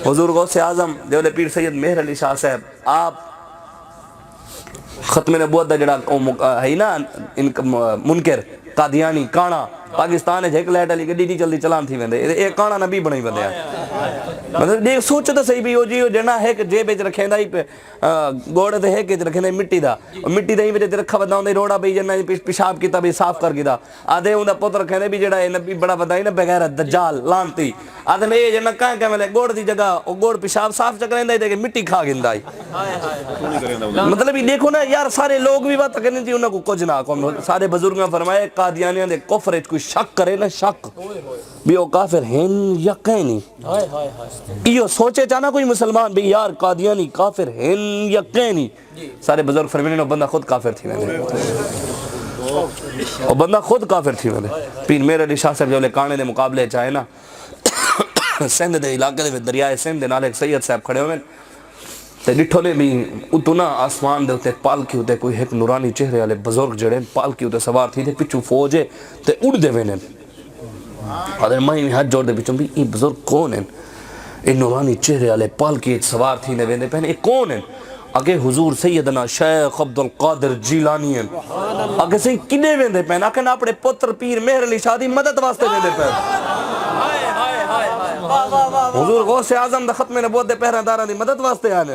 حضور غوث اعظم دیولے پیر سید مہر علی شاہ صاحب آپ ختم نبوت دا جڑا ہے نا منکر قادیانی کانا پاکستان ایک لائٹ علی گڈی نہیں چلدی چلان تھی ویندے اے کانا نبی بنائی ویندے مطلب دیکھ سوچ تو صحیح بھی ہو جی جنا ہے کہ جیب وچ رکھیندا ہی گوڑ تے ہے کہ رکھیندا مٹی دا مٹی دے وچ رکھا وندا ہوندا روڑا بھی جنا پیشاب کیتا بھی صاف کر کیتا آدھے اوندا پتر رکھیندا بھی جڑا نبی بڑا بدا ہی نا بغیر دجال لانتی آدھے اے جنا کہاں کہ ملے گوڑ دی جگہ او گوڑ پیشاب صاف چکریندا تے کہ مٹی کھا گیندا ہی مطلب دیکھو نا یار سارے لوگ بھی بات کرنے تھی انہاں کو کچھ نہ کو سارے بزرگاں فرمائے قادیانیاں دے کفر وچ کوئی شک کرے نا شک بھی او کافر ہیں یا کہیں نہیں یہ سوچے چاہنا کوئی مسلمان بھی یار قادیانی کافر ہیں یا کہیں نہیں سارے بزرگ فرمینے وہ بندہ خود کافر تھی میں وہ بندہ خود کافر تھی میں پیر مہر علی شاہ صاحب جو لے کانے دے مقابلے چاہے نا سندھ دے علاقے دے دریائے سندھ دے نال ایک سید صاحب کھڑے ہوئے تے ڈٹھو نے بھی اتنا آسمان دے ہوتے پالکی ہوتے کوئی ایک نورانی چہرے والے بزرگ جڑے پالکی ہوتے سوار تھی تے پچھو فوجے تے اڑ دے وینے حضرت ماہی ہاتھ جوڑ دے پچھوں بھی یہ بزرگ کون ہیں یہ نورانی چہرے والے پالکی سوار تھی نے ویندے پہنے یہ کون ہیں آگے حضور سیدنا شیخ عبدالقادر جیلانی ہیں آگے سے کنے ویندے پہنے آگے اپنے پتر پیر مہر علی شاہ دی مدد واسطے ویندے پہنے حضور غوث اعظم دا ختم نبوت دے پہرہ دارہ دی مدد واسطے آنے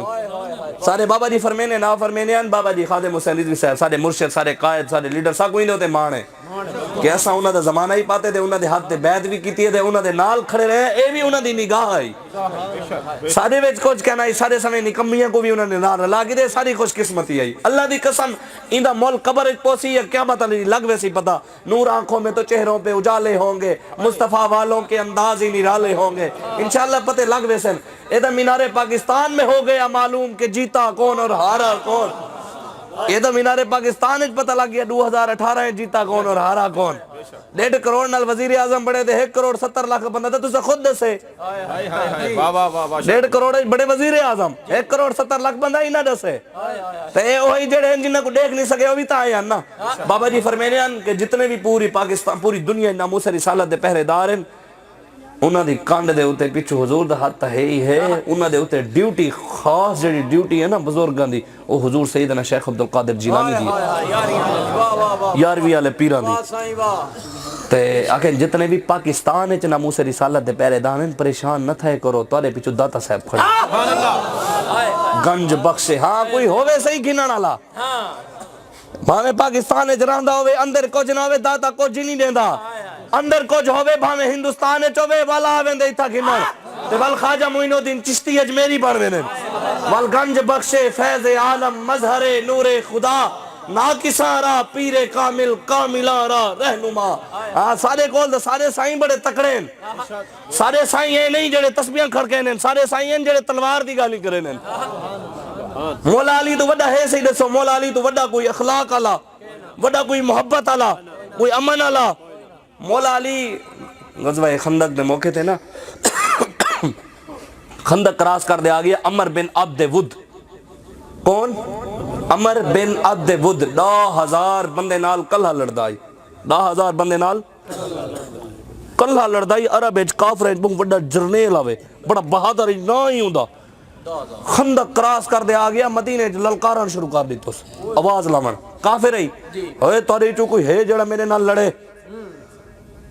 سارے بابا جی فرمینے نا فرمینے آن بابا جی خادم حسین رضوی صاحب سارے مرشد سارے قائد سارے لیڈر سا کوئی نہیں ہوتے مانے کہ ایسا انہاں دا زمانہ ہی پاتے تھے انہاں دے ہاتھ دے بیعت بھی کیتی ہے انہاں دے نال کھڑے رہے اے بھی انہاں دی نگاہ آئی سارے ویچ کچھ کہنا ہے سارے سمیں نکمیاں کو بھی انہاں نے نال لاگی دے ساری خوش قسمتی آئی اللہ دی قسم اندہ مول قبر اچ پوسی ہے قیامت علی لگ ویسی پتا نور آنکھوں میں تو چہروں پہ اجالے ہوں گے مصطفیٰ والوں کے انداز ہی نرالے ہوں گے انشاءاللہ پتے لگ ویسن ایدہ مینار پاکستان میں ہو گیا معلوم کہ جیتا کون اور ہارا کون ایدہ مینار پاکستان اچ پتہ لگ گیا 2018 ہے جیتا کون اور ہارا کون 1.5 کروڑ نال وزیر اعظم بڑے دے 1 کروڑ 70 لاکھ بندہ تھا تو سے خود دے سے 1.5 کروڑ بڑے وزیر اعظم 1 کروڑ 70 لاکھ بندہ ہی نہ دے سے تو اے وہی جڑے ہیں جنہ کو دیکھ نہیں سکے وہ بھی تا آئے ہیں نا بابا جی فرمینے ہیں کہ جتنے بھی پوری پاکستان پوری دنیا ناموس رسالت دے پہرے دار ہیں انہاں دی کانڈ دے ہوتے پیچھو حضور دا ہاتھ ہے ہی ہے انہاں دے ہوتے ڈیوٹی خاص جڑی ڈیوٹی ہے نا بزرگاں دی وہ حضور سیدنا شیخ عبدالقادر جیلانی دی یاروی والے پیران دی تے آکھیں جتنے بھی پاکستان اچ ناموس رسالت دے پہرے دار ہیں پریشان نہ تھے کرو توارے پیچھو داتا صاحب کھڑے گنج بخشے ہاں کوئی ہوئے صحیح گھنن والا بھاویں پاکستان اچ رہندا ہوئے اندر کچھ نہ ہوئے داتا کچھ نہیں دیندا اندر کچھ ہوئے بھاویں ہندوستان چوے والا آویں دے تھا گھنن تے ول خواجہ معین الدین چشتی اجمیری پڑھ وینے ول گنج بخشے فیض عالم مظہر نور خدا ناکسارا پیر کامل کاملارا رہنما سارے کول سارے سائیں بڑے تکڑے ہیں سارے سائیں ہیں نہیں جڑے تسبیحاں کھڑکے ہیں سارے سائیں ہیں جڑے تلوار دی گالی کرے ہیں مولا علی تو وڈا ہے صحیح دسو مولا علی تو وڈا کوئی اخلاق والا وڈا کوئی محبت والا کوئی امن والا مولا علی غزوہ خندق دے موقع تھے نا خندق کراس کر دے آگیا عمر بن عبد ود کون؟ عمر بن عبد ود 10,000 بندے نال کلہ لڑدائی 10,000 بندے نال کلہ لڑدائی عرب ایج کافر ایج بہت بڑا جرنیل آوے بڑا بہادر ایج نہ ہی ہوں دا خندق کراس کر دے آگیا مدینہ للکاران شروع کر دی تو آواز لامن کافر ہی ہوئے توڑی چو کوئی ہے جڑا میرے نال لڑے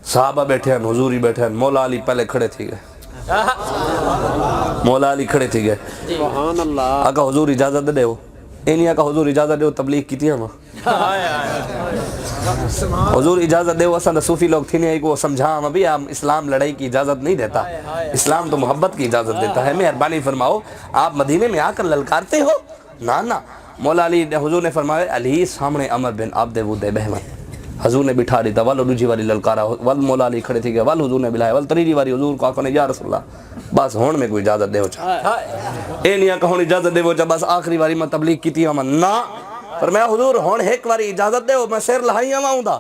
صحابہ بیٹھے ہیں حضوری بیٹھے ہیں مولا علی پہلے کھڑے تھی گئے مولا علی کھڑے تھی گئے آقا حضور اجازت دے ہو اینی آقا حضور اجازت دے ہو تبلیغ کی تھی ہم حضور اجازت دے ہو اساں صوفی لوگ تھی نہیں آئی کو سمجھا ہم ابھی اسلام لڑائی کی اجازت نہیں دیتا اسلام تو محبت کی اجازت دیتا ہے مہربانی فرماؤ آپ مدینے میں آ کر للکارتے ہو نا مولا علی حضور نے فرمایا علی سامنے عمر بن عبد ود بہمن حضور نے بٹھا دی تھا ول دوجی واری للکارا ول مولا علی کھڑے تھی گئے ول حضور نے بلایا ول تریجی واری حضور کو آنکھوں نے یا رسول اللہ بس ہون میں کوئی اجازت دے ہو چاہ اے نہیں آنکھوں نے اجازت دے ہو چاہ بس آخری واری میں تبلیغ کی تھی ہم نا پر میں حضور ہون ایک واری اجازت دے ہو میں سیر لہائی ہوں دا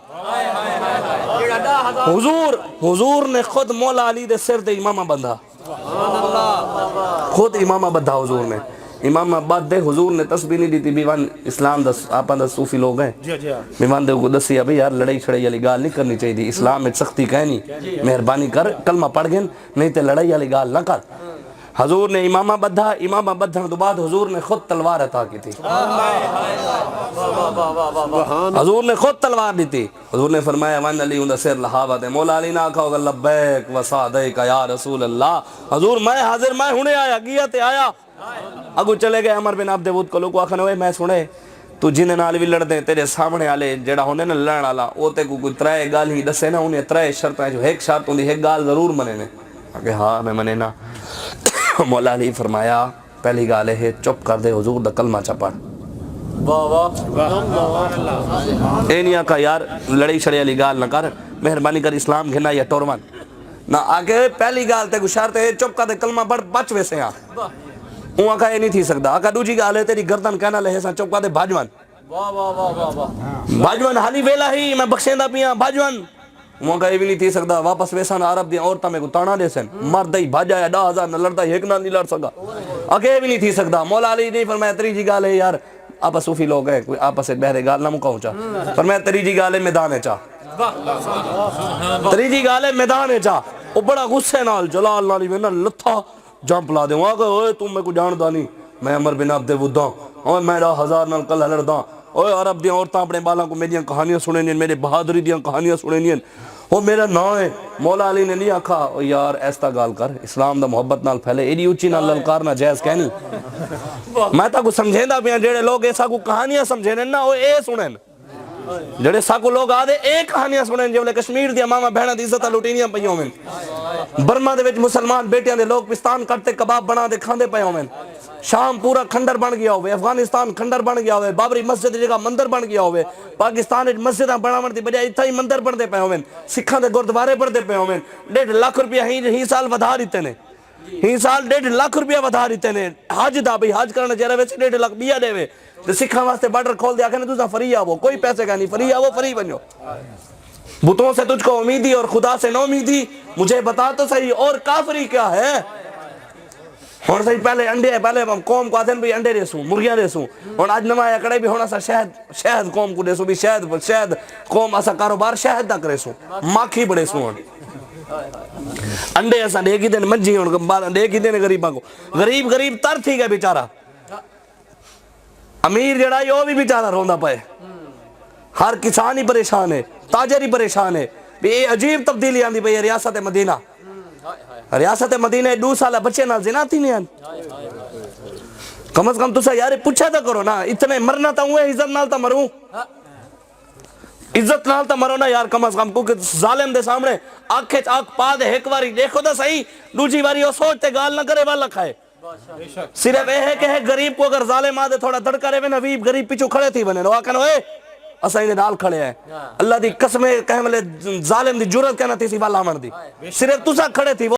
حضور نے خود مولا علی دے سر دے امامہ بندھا خود امامہ بندھا حضور نے امام آباد دے حضور نے تسبیح نہیں دیتی بیوان اسلام دا آپاں دا صوفی لوگ ہیں بیوان دے کو دسی ابھی یار لڑائی چھڑائی والی گال نہیں کرنی چاہیے دی اسلام میں سختی کہنی مہربانی کر کلمہ پڑھ گئن نہیں تے لڑائی والی گال نہ کر حضور نے امامہ بدھن تو بعد حضور نے خود تلوار عطا کی تھی. حضور نے خود تلوار دی تھی. حضور نے فرمایا وان علی اندر سر لہاوت ہے. مولا علی نہ کہو گا لبیک و سعدیک یا رسول اللہ. حضور میں حاضر میں ہنے آیا گیا تے آیا. اگو چلے گئے عمر بن عبد ود کو لوگ آکھن ہوئے میں سنے تو جن نال بھی لڑ دیں تیرے سامنے والے جڑا ہوندے نا لڑن والا او تے کوئی ترے گال ہی دسے نا انہیں ترے شرطیں جو ایک شرط ہوندی ایک گال ضرور منے نے. کہ ہاں میں منے نا. مولا علی فرمایا پہلی گال ہے چپ کر دے حضور دا کلمہ چا پڑھ. اے نہیں آکھا یار لڑائی شڑی والی گال نہ کر مہربانی کر اسلام گھنا یا ٹورون نہ آگے پہلی گال تے کو شرط ہے چپ کر دے کلمہ پڑھ بچ ویسے ہاں. وہ آکھا یہ نہیں تھی سکتا. آکھا دوجی گال ہے تیری گردن کہنا لے سا چپ کر دے بھاجوان. بھاجوان حالی ویلا ہی میں بخشیندہ پیاں بھاجوان. وہ آکھا یہ بھی نہیں تھی سکتا. واپس ویسان عرب دی عورتہ میں کو تانا دے سن مرد ہی بھاجا یا 10,000 نہ لڑتا ایک نہ نہیں لڑ سکا. آکھا یہ بھی نہیں تھی سکتا. مولا علی نہیں فرمایا تریجی گال ہے یار آپس صوفی لوگ ہیں کوئی آپس سے بہرے گال نہ مکاؤں چاہ. فرمایا تریجی گال ہے میدان ہے چاہ. تریجی گال ہے میدان ہے چاہ. وہ بڑا غصے نال جلال نالی میں نا لتھا جمپ لا دے. وہاں کہ اوے تم میں کو جاندہ نہیں میں عمر بن عبد ود ہوں اور میں 10,000 نال کل لڑدا. اوے عرب دیاں عورتاں اپنے بالاں کو میریاں کہانیاں سنے نہیں میرے بہادری دیاں کہانیاں سنے نہیں وہ میرا نام ہے. مولا علی نے نہیں آکھا او یار ایسا گال کر اسلام دا محبت نال پھیلے ایڈی اچھی نال للکارنا جائز کہنی. میں تا کو سمجھیندہ پیاں جڑے لوگ ایسا کو کہانیاں سمجھینے نا وہ اے سنیں جڑے ساکو لوگ آدھے ایک کہانیاں سنیں جو لے کشمیر دیا ماما بہنہ دی عزتہ لوٹینیاں پہیوں میں. برما دے وچ مسلمان بیٹیاں دے لوگ پستان کرتے کباب بنا دے کھاندے پہیوں میں. شام پورا کھنڈر بن گیا ہوئے افغانستان کھنڈر بن گیا ہوئے بابری مسجد جگہ مندر بن گیا ہوئے پاکستان مسجدہ بنا مرتی بجائے اتھا ہی مندر بن دے پہیوں میں. سکھاں دے گردوارے بن دے پہیوں میں. 1.5 لاکھ روپیہ ہی سال ودھا دیتے نے. ہی سال 1.5 لاکھ روپیہ ودھا دیتے نے. حج دا بھی حج کرنا چاہ رہے ویسے 1.5 لاکھ بیا دے وے. سکھاں واسطے بارڈر کھول دیا کہ تو فری آوو کوئی پیسے کا نہیں فری آوو فری بنو. بتوں سے تجھ کو امیدی اور خدا سے نو امیدی مجھے بتا تو صحیح اور کافری کیا ہے. اور صحیح پہلے انڈے ہے پہلے قوم کو آدھن بھی انڈے ریسوں مرگیاں ریسوں اور آج نمایا کڑے بھی ہونا سا شہد قوم کو ریسوں بھی شہد قوم ایسا کاروبار شہد تک ریسوں ماکھی بڑے سوں انڈے ایسا دیکھی دین مجھی دیکھی دین غریباں کو غریب تر تھی گئے بیچارہ. امیر جڑا یہ بھی بیچارہ روندہ پائے. ہر کسان ہی پریشان ہے تاجر ہی پریشان ہے. یہ عجیب تبدیلی آندھی پئی ریاست مدینہ. ریاست مدینہ 2 سالہ بچے نہ زنا تھی نہیں آن. کم از کم تو سا یار پوچھا تھا کرو نا اتنے مرنا تا ہوئے عزت نال تا مروں. عزت نال تا مرو نا یار کم از کم کیونکہ ظالم دے سامنے آنکھیں آنکھ پا دے ایک واری دیکھو دا صحیح دوجی واری وہ سوچتے گال نہ کرے والا کھائے. صرف یہ ہے کہ غریب کو اگر ظالم آدھے تھوڑا دڑ کرے وے نویب غریب پیچھو کھڑے تھی بنے نوا کہنا ہوئے اسا ہی نال کھڑے ہیں. اللہ دی قسمیں کہیں ملے ظالم دی جرت کہنا تھی سی والا من دی صرف تسا کھڑے تھی.